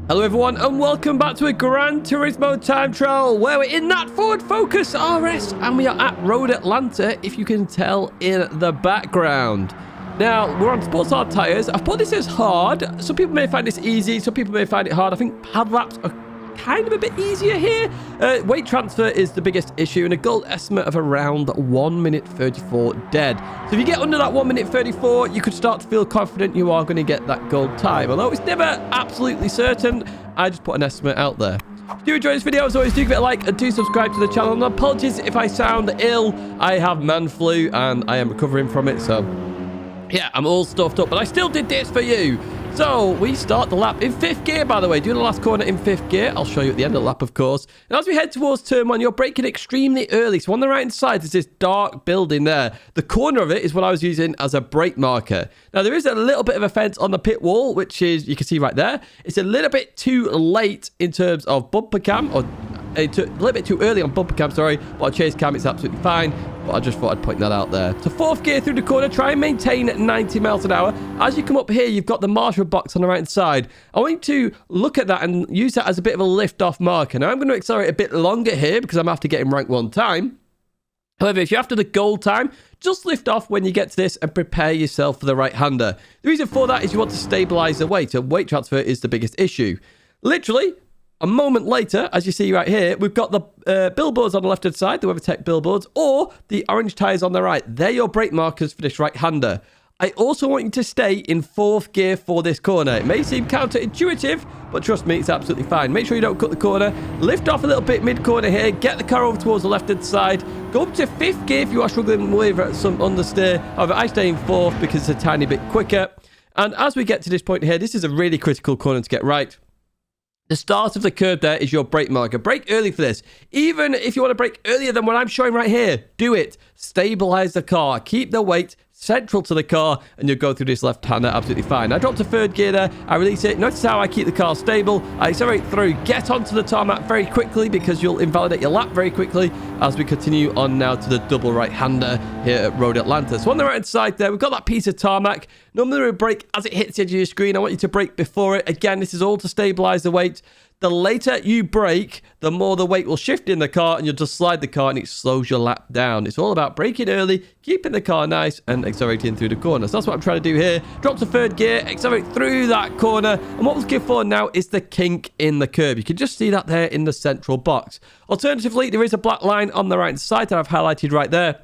Hello everyone and welcome back to a Gran Turismo time trial where we're in that Ford Focus RS and we are at Road Atlanta, if you can tell in the background. Now, we're on sports hard tyres. I've put this as hard. Some people may find this easy, some people may find it hard. I think pad laps are kind of a bit easier here. Weight transfer is the biggest issue and a goal estimate of around 1 minute 34 dead. So if you get under that 1 minute 34, you could start to feel confident you are going to get that goal time. Although it's never absolutely certain, I just put an estimate out there. If you do enjoy this video, as always, do give it a like and do subscribe to the channel. And apologies if I sound ill. I have man flu and I am recovering from it, so yeah, I'm all stuffed up, but I still did this for you. So we start the lap in 5th gear, by the way, doing the last corner in 5th gear. I'll show you at the end of the lap, of course. And as we head towards turn 1, you're braking extremely early. So on the right hand side, there's this dark building there. The corner of it is what I was using as a brake marker. Now, there is a little bit of a fence on the pit wall, which is, you can see right there. It's a little bit too late in terms of bumper cam, or a little bit too early on bumper cam, sorry. But on chase cam, it's absolutely fine. But I just thought I'd point that out there. So 4th gear through the corner, try and maintain 90 miles an hour. As you come up here, you've got the marshal box on the right hand side. I want you to look at that and use that as a bit of a lift-off marker. Now, I'm going to accelerate a bit longer here because I'm after getting rank 1 time. However, if you're after the goal time, just lift off when you get to this and prepare yourself for the right-hander. The reason for that is you want to stabilize the weight, and weight transfer is the biggest issue. Literally, a moment later, as you see right here, we've got the billboards on the left-hand side, the WeatherTech billboards, or the orange tyres on the right. They're your brake markers for this right-hander. I also want you to stay in 4th gear for this corner. It may seem counterintuitive, but trust me, it's absolutely fine. Make sure you don't cut the corner. Lift off a little bit mid-corner here. Get the car over towards the left-hand side. Go up to 5th gear if you are struggling with some understeer. However, I stay in 4th because it's a tiny bit quicker. And as we get to this point here, this is a really critical corner to get right. The start of the curve there is your brake marker. Brake early for this. Even if you want to brake earlier than what I'm showing right here, do it. Stabilize the car. Keep the weight central to the car and you'll go through this left-hander absolutely fine. I dropped to 3rd gear there. I release it. Notice how I keep the car stable. I accelerate through. Get onto the tarmac very quickly because you'll invalidate your lap very quickly as we continue on now to the double right-hander here at Road Atlanta. So on the right-hand side there, we've got that piece of tarmac. Normally we brake as it hits the edge of your screen. I want you to brake before it. Again, this is all to stabilize the weight. The later you brake, the more the weight will shift in the car and you'll just slide the car and it slows your lap down. It's all about braking early, keeping the car nice and accelerating through the corner. So that's what I'm trying to do here. Drop to 3rd gear, accelerate through that corner. And what we're looking for now is the kink in the curb. You can just see that there in the central box. Alternatively, there is a black line on the right side that I've highlighted right there,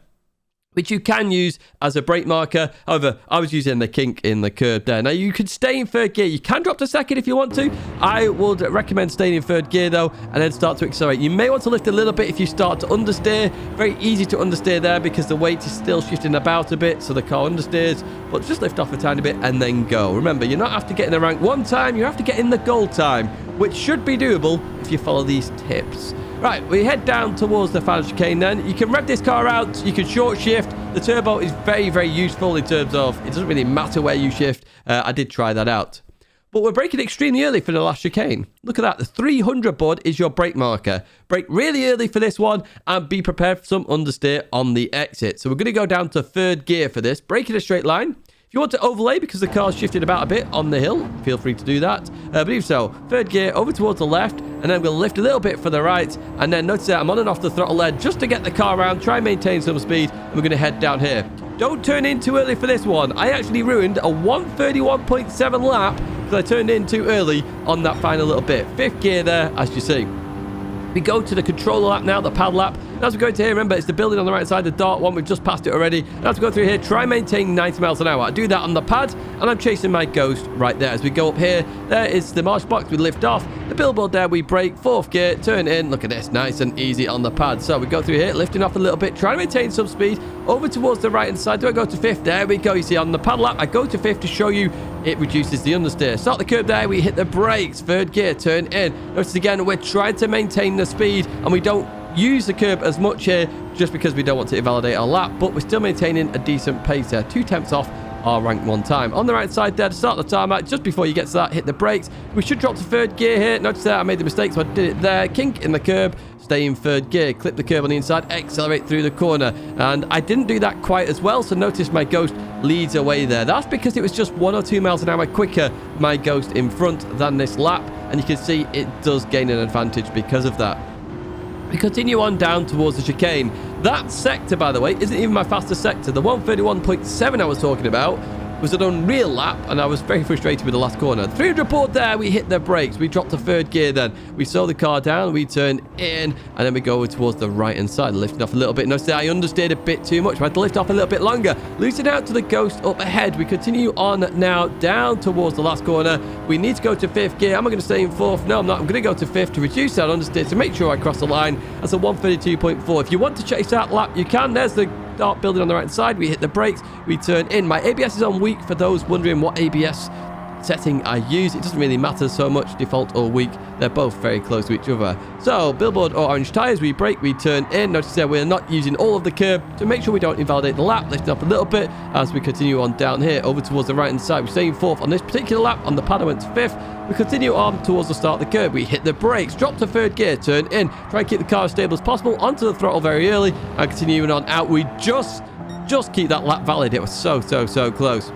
which you can use as a brake marker. However, I was using the kink in the curb there. Now, you could stay in 3rd gear. You can drop to 2nd if you want to. I would recommend staying in 3rd gear, though, and then start to accelerate. You may want to lift a little bit if you start to understeer. Very easy to understeer there because the weight is still shifting about a bit, so the car understeers. But just lift off a tiny bit and then go. Remember, you're not after getting the rank 1 time. You have to get in the goal time, which should be doable if you follow these tips. Right, we head down towards the Fanatec chicane then. You can rev this car out, you can short shift. The turbo is very, very useful in terms of, it doesn't really matter where you shift. I did try that out. But we're braking extremely early for the last chicane. Look at that, the 300 board is your brake marker. Brake really early for this one and be prepared for some understeer on the exit. So we're going to go down to 3rd gear for this, brake in a straight line. If you want to overlay because the car's shifted about a bit on the hill, feel free to do that. But if so, 3rd gear over towards the left, and then we'll lift a little bit for the right, and then notice that I'm on and off the throttle there just to get the car around, try and maintain some speed, and we're going to head down here. Don't turn in too early for this one. I actually ruined a 131.7 lap because I turned in too early on that final little bit. 5th gear there, as you see. We go to the controller lap now, the pad lap. And as we go into here, remember, it's the building on the right side, the dark one. We've just passed it already. And as we go through here, try and maintain 90 miles an hour. I do that on the pad, and I'm chasing my ghost right there. As we go up here, there is the marsh box. We lift off. The billboard there, we brake. 4th gear, turn in. Look at this, nice and easy on the pad. So we go through here, lifting off a little bit, trying to maintain some speed. Over towards the right-hand side. Do I go to 5th? There we go. You see, on the pad lap, I go to 5th to show you it reduces the understeer. Start the curb there. We hit the brakes. 3rd gear, turn in. Notice again, we're trying to maintain the speed, and we don't use the curb as much here just because we don't want to invalidate our lap, but we're still maintaining a decent pace there. 2 tenths off our rank 1 time. On the right side there, to start the tarmac, just before you get to that, hit the brakes. We should drop to 3rd gear here. Notice that I made the mistake, so I did it there. Kink in the curb. Stay in 3rd gear, clip the curb on the inside, accelerate through the corner. And I didn't do that quite as well, so notice my Ghost leads away there. That's because it was just 1 or 2 miles an hour quicker, my Ghost in front, than this lap. and you can see it does gain an advantage because of that. We continue on down towards the chicane. That sector, by the way, isn't even my fastest sector. The 131.7 I was talking about was an unreal lap, and I was very frustrated with the last corner. 300 board there, we hit the brakes. We dropped to third gear then. We slow the car down, we turn in, and then we go towards the right-hand side, lifting off a little bit. Notice that I understeered a bit too much. We had to lift off a little bit longer. Losing out to the Ghost up ahead. We continue on now down towards the last corner. We need to go to fifth gear. Am I going to stay in fourth? No, I'm not. I'm going to go to fifth to reduce that understeer to make sure I cross the line. That's a 132.4. If you want to chase that lap, you can. There's the dark building on the right side. We hit the brakes, we turn in. My ABS is on weak for those wondering what ABS setting I use. It doesn't really matter so much, default or weak. They're both very close to each other. So billboard or orange tires, we brake, we turn in. Notice that we're not using all of the curb to make sure we don't invalidate the lap. Lift it up a little bit as we continue on down here over towards the right hand side. We're staying fourth on this particular lap. On the pad I went to fifth. We continue on towards the start of the curb. We hit the brakes, drop to third gear, turn in, try and keep the car as stable as possible, onto the throttle very early, and continuing on out. We just keep that lap valid. It was so close.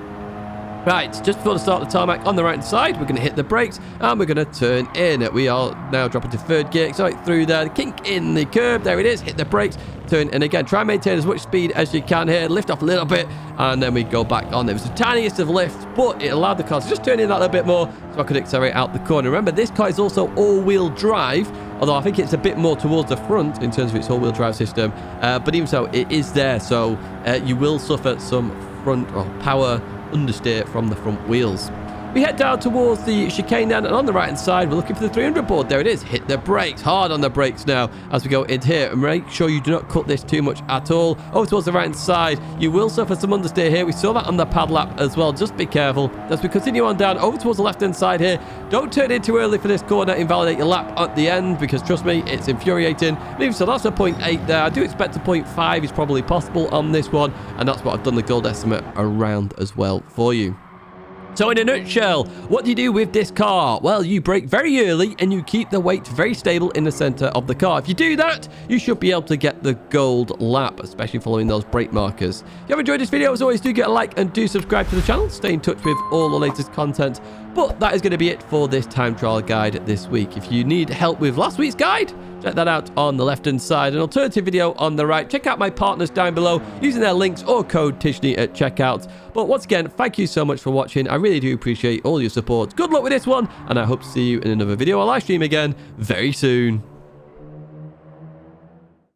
Right, just before the start of the tarmac on the right side, we're going to hit the brakes and we're going to turn in. We are now dropping to third gear, so through there, the kink in the curb, there it is, hit the brakes, turn in again. Try and maintain as much speed as you can here, lift off a little bit, and then we go back on. It was the tiniest of lifts, but it allowed the car to just turn in that little bit more so I could accelerate out the corner. Remember, this car is also all-wheel drive, although I think it's a bit more towards the front in terms of its all-wheel drive system, but even so, it is there, so you will suffer some front or power understeer from the front wheels. We head down towards the chicane then, and on the right hand side we're looking for the 300 board. There it is. Hit the brakes, hard on the brakes now as we go in here, and make sure you do not cut this too much at all. Over towards the right hand side, you will suffer some understeer here. We saw that on the pad lap as well. Just be careful as we continue on down over towards the left hand side here. Don't turn in too early for this corner, invalidate your lap at the end, because trust me, it's infuriating. And even so, that's a 0.8 there. I do expect a 0.5 is probably possible on this one, and that's what I've done the gold estimate around as well for you. So in a nutshell, what do you do with this car? Well, you brake very early and you keep the weight very stable in the center of the car. If you do that, you should be able to get the gold lap, especially following those brake markers. If you have enjoyed this video, as always, do get a like and do subscribe to the channel. Stay in touch with all the latest content. But that is going to be it for this time trial guide this week. If you need help with last week's guide, check that out on the left-hand side. An alternative video on the right. Check out my partners down below using their links or code Tidgney at checkout. But once again, thank you so much for watching. I really do appreciate all your support. Good luck with this one, and I hope to see you in another video or live stream again very soon.